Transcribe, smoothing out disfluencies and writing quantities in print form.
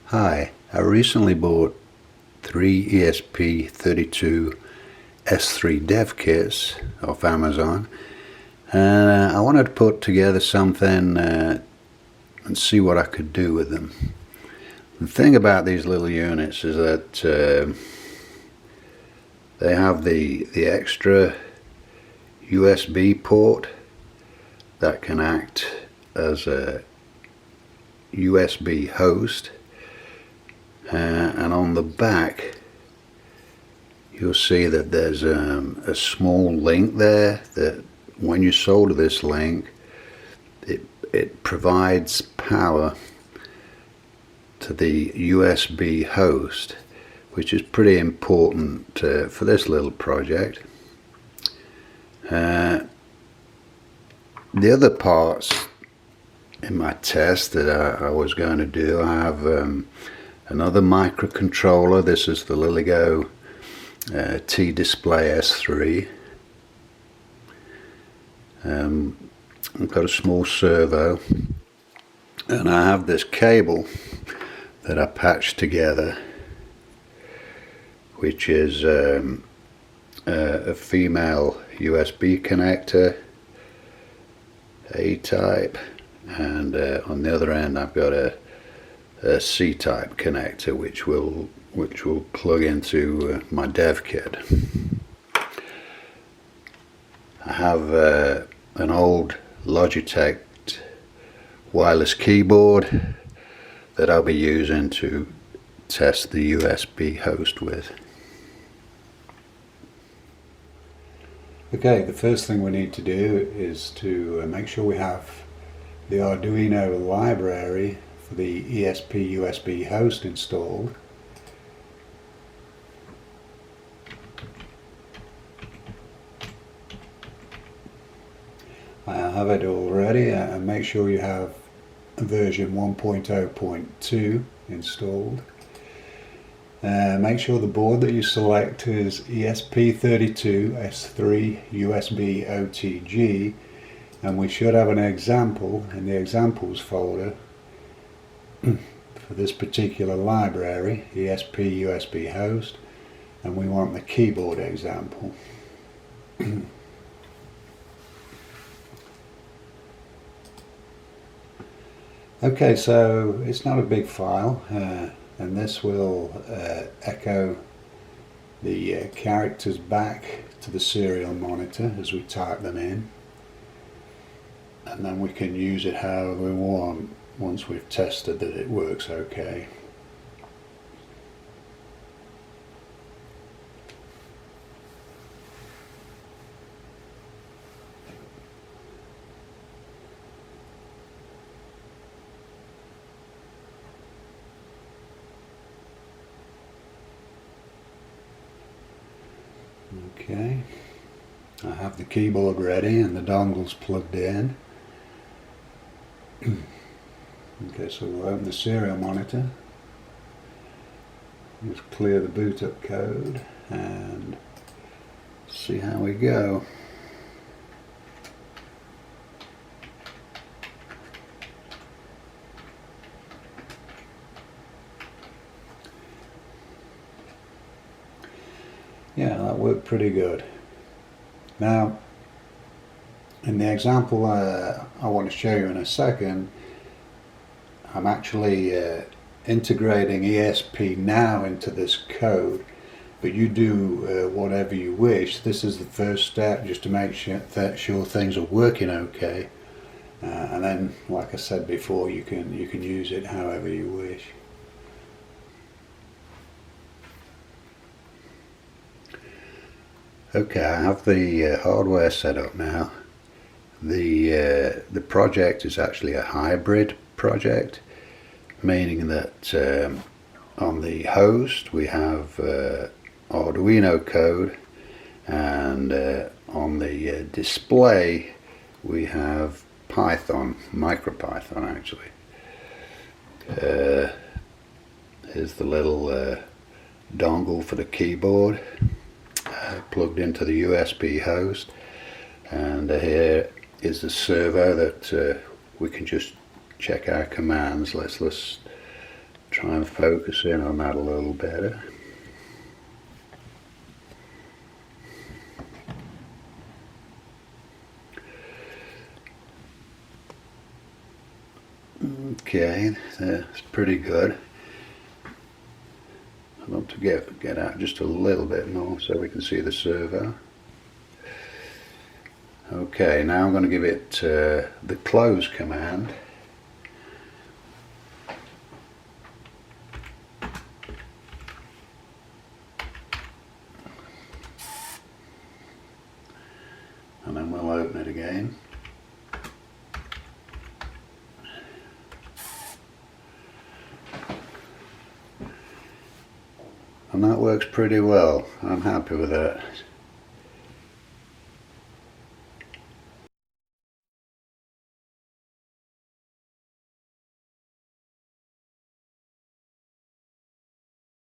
Hi, I recently bought 3 ESP32 S3 dev kits off Amazon, and I wanted to put together something and see what I could do with them. The thing about these little units is that they have the extra USB port that can act as a USB host. And on the back you'll see that there's a small link there that when you solder this link it provides power to the USB host, which is pretty important for this little project. The other parts in my test that I was going to do, I have another microcontroller. This is the Liligo T-Display S3. I've got a small servo, and I have this cable that I patched together, which is a female USB connector, A-type, and on the other end I've got a C-type connector which will plug into my dev kit. I have an old Logitech wireless keyboard that I'll be using to test the USB host with. Okay, the first thing we need to do is to make sure we have the Arduino library for the ESP USB host installed. I have it already, and make sure you have version 1.0.2 installed. Make sure the board that you select is ESP32 S3 USB OTG, and we should have an example in the examples folder for this particular library, ESP USB host, and we want the keyboard example. Okay, so it's not a big file, and this will echo the characters back to the serial monitor as we type them in, and then we can use it however we want once we've tested that it works okay. Okay, I have the keyboard ready and the dongles plugged in. Okay, so we'll open the serial monitor, just clear the boot up code and see how we go. Yeah, that worked pretty good. Now, in the example I want to show you in a second, I'm actually integrating ESP now into this code, but you do whatever you wish. This is the first step, just to make sure things are working okay, and then, like I said before, you can use it however you wish. Okay, I have the hardware set up now. The project is actually a hybrid project, meaning that on the host we have Arduino code, and on the display we have Python, MicroPython actually. Here's the little dongle for the keyboard, plugged into the USB host, and here is the servo that we can just check our commands. Let's try and focus in on that a little better. Okay, that's pretty good. I want to get out just a little bit more so we can see the servo. Okay, now I'm going to give it the close command. And then we'll open it again. And that works pretty well. I'm happy with that.